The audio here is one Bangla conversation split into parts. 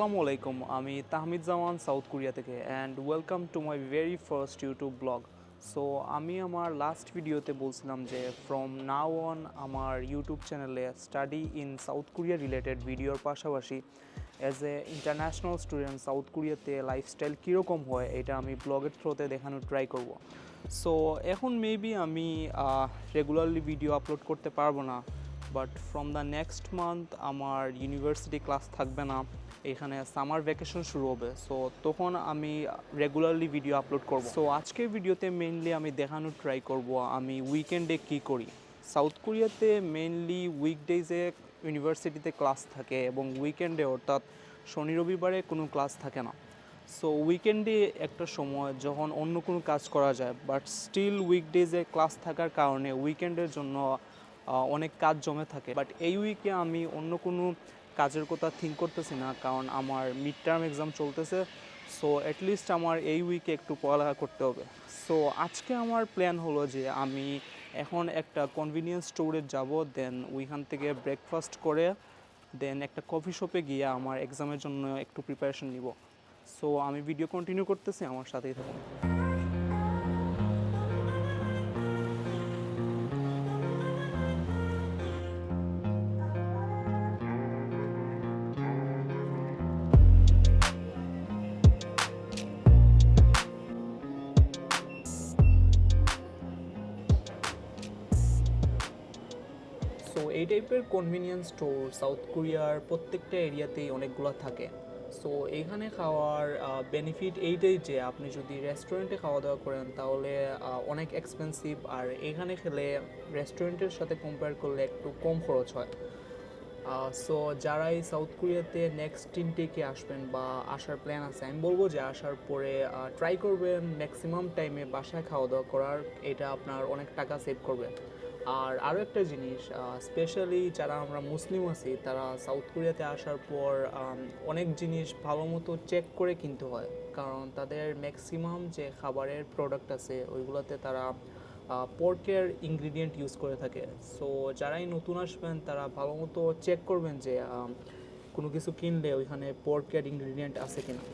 আসসালামু আলাইকুম, আমি তাহমিদ জামান সাউথ কোরিয়া থেকে and welcome to my very first YouTube blog. So আমি আমার লাস্ট ভিডিওতে বলছিলাম যে ফ্রম নাও অন আমার ইউটিউব চ্যানেলে study in south Korea related ভিডিওর পাশাপাশি as a international student south কোরিয়াতে লাইফস্টাইল কীরকম হয় এটা আমি ব্লগের থ্রুতে দেখানোর ট্রাই করব। সো এখন মেবি আমি রেগুলারলি ভিডিও আপলোড করতে পারবো না, but from the next month আমার ইউনিভার্সিটি ক্লাস থাকবে না, এখানে সামার ভ্যাকেশন শুরু হবে। সো তখন আমি রেগুলারলি ভিডিও আপলোড করব। সো আজকের ভিডিওতে মেইনলি আমি দেখানোর ট্রাই করব আমি উইকেন্ডে কী করি। সাউথ কোরিয়াতে মেইনলি উইকডেজে ইউনিভার্সিটিতে ক্লাস থাকে এবং উইকেন্ডে অর্থাৎ শনি রবিবারে কোনো ক্লাস থাকে না। সো উইকেন্ডে একটা সময় যখন অন্য কোনো কাজ করা যায়, বাট স্টিল উইকডেজে ক্লাস থাকার কারণে উইকেন্ডের জন্য অনেক কাজ জমে থাকে। বাট এই উইকে আমি অন্য কোনো কাজের কথা থিঙ্ক করতেছি না, কারণ আমার মিড টার্ম এক্সাম চলতেছে। সো অ্যাটলিস্ট আমার এই উইকে একটু পড়ালেখা করতে হবে। সো আজকে আমার প্ল্যান হলো যে আমি এখন একটা কনভিনিয়েন্স স্টোরে যাব, দেন ওইখান থেকে ব্রেকফাস্ট করে দেন একটা কফি শপে গিয়ে আমার এক্সামের জন্য একটু প্রিপারেশন নিব। সো আমি ভিডিও কন্টিনিউ করতেছি, আমার সাথেই থাকুন। সো এই টাইপের কনভিনিয়েন্স স্টোর সাউথ কোরিয়ার প্রত্যেকটা এরিয়াতেই অনেকগুলো থাকে। সো এখানে খাওয়ার বেনিফিট এইটাই যে আপনি যদি রেস্টুরেন্টে খাওয়া দাওয়া করেন তাহলে অনেক এক্সপেন্সিভ, আর এখানে খেলে রেস্টুরেন্টের সাথে কম্পেয়ার করলে একটু কম খরচ হয়। সো যারা এই সাউথ কোরিয়াতে নেক্সট ইনটেকে আসবেন বা আসার প্ল্যান আছে, আমি বলবো যে আসার পরে ট্রাই করবেন ম্যাক্সিমাম টাইমে বাসায় খাওয়া দাওয়া করার, এটা আপনার অনেক টাকা সেভ করবে। আর আরও একটা জিনিস, স্পেশালি যারা আমরা মুসলিম আছি তারা সাউথ কোরিয়াতে আসার পর অনেক জিনিস ভালো মতো চেক করে কিনতে হয়, কারণ তাদের ম্যাক্সিমাম যে খাবারের প্রোডাক্ট আছে ওইগুলোতে তারা পোর্কের ইনগ্রিডিয়েন্ট ইউজ করে থাকে। সো যারাই নতুন আসবেন তারা ভালো মতো চেক করবেন যে কোনো কিছু কিনলে ওইখানে পোর্কের ইনগ্রিডিয়েন্ট আছে কিনা।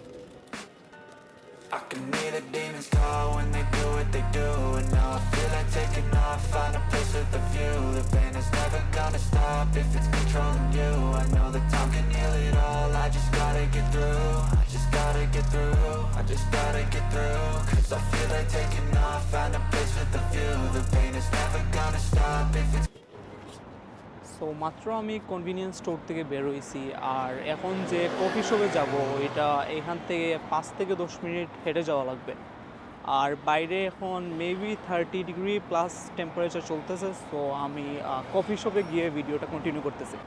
I can hear the demons call when they do what they do. And now I feel like taking off, find a place with a view. The pain is never gonna stop if it's controlling you. I know that time can heal it all, I just gotta get through. I just gotta get through, I just gotta get through. Cause I feel like taking off, find a place with a view. The pain is never gonna stop if it's so মাত্র আমি কনভিনিয়েন্স স্টোর থেকে বের হয়েছি, আর এখন যে কফি শপে যাব এটা এখান থেকে 5 থেকে 10 মিনিট হেঁটে যাওয়া লাগবে। আর বাইরে এখন মেবি 30 ডিগ্রি প্লাস টেম্পারেচার চলতেছে। সো আমি কফি শপে গিয়ে ভিডিওটা কন্টিনিউ করতেছি।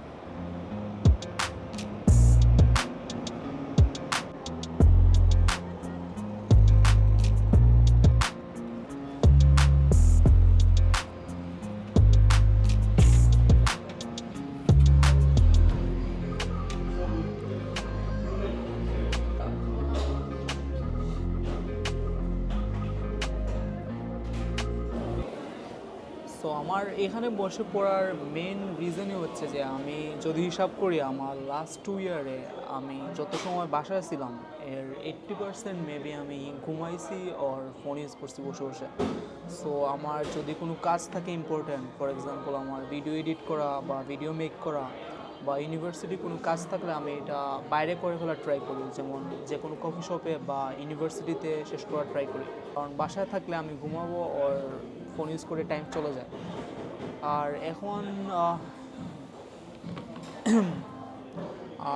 সো আমার এখানে বসে পড়ার মেন রিজনই হচ্ছে যে আমি যদি হিসাব করি আমার লাস্ট 2 ইয়ারে আমি যত সময় বাসায় ছিলাম এর 80% মেবি আমি ঘুমাইছি আর ফোন ইউজ করছি বসে বসে। সো আমার যদি কোনো কাজ থাকে ইম্পর্ট্যান্ট, ফর এক্সাম্পল আমার ভিডিও এডিট করা বা ভিডিও মেক করা বা ইউনিভার্সিটি কোনো কাজ থাকলে আমি এটা বাইরে করে ফেলার ট্রাই করি, যেমন যে কোনো কফি শপে বা ইউনিভার্সিটিতে শেষ করার ট্রাই করি, কারণ বাসায় থাকলে আমি ঘুমাবো আর ফোন ইউজ করে টাইম চলে যায়।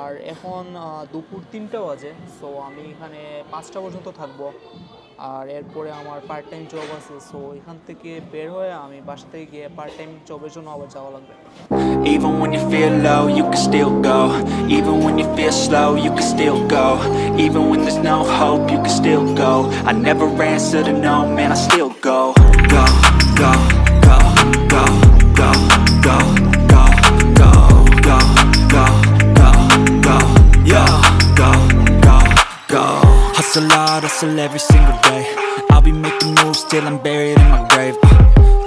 আর এখন দুপুর 3টা বাজে। সো আমি এখানে 5টা পর্যন্ত থাকবো, আর এরপরে আমার পার্ট টাইম জব আছে। সো এখান থেকে বের হয়ে আমি বাসা থেকে গিয়ে পার্ট টাইম জবের জন্য আবার যাওয়া লাগবে। Even when you feel low, you can still go. Even when you feel slow, you can still go. Even when there's no hope, you can still go. I never answer to no, man, I still go. Go, go, go, go, go, go, go, go, go, go, go, go, yo, go, go, go. Hustle hard, hustle every single day. I'll be making moves till I'm buried in my grave.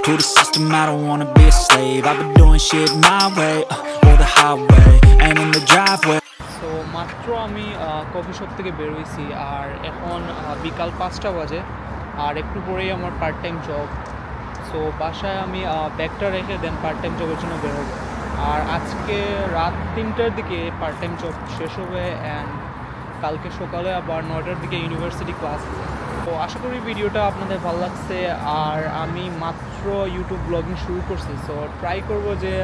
To the system, I don't wanna be a slave. I've been doing shit my way, or the highway, and in the driveway. So মাত্র আমি কফি শপ থেকে বের হয়েছি, আর এখন বিকাল 5টা বাজে, আর একটু পরেই আমার পার্ট টাইম জব। সো বাসায় আমি ব্যাগটা রেখে দেন পার্ট টাইম জবের জন্য বের হবো। আর আজকে রাত 3টার দিকে পার্ট টাইম জব শেষ হবে, অ্যান্ড কালকে সকালে আবার 9টার দিকে ইউনিভার্সিটি ক্লাস। তো আশা করি ভিডিওটা আপনাদের ভালো লাগছে। আর আমি মাত্র ইউটিউব ব্লগিং শুরু করছি, সো ট্রাই করব যে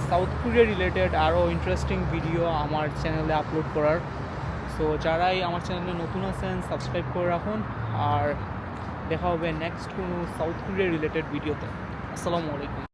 সাউথ কোরিয়া রিলেটেড আরও ইন্টারেস্টিং ভিডিও আমার চ্যানেলে আপলোড করার। সো যারাই আমার চ্যানেলে নতুন আছেন সাবস্ক্রাইব করে রাখুন, আর দেখা হবে নেক্সট কোনো সাউথ কোরিয়া রিলেটেড ভিডিওতে। আসসালামু আলাইকুম।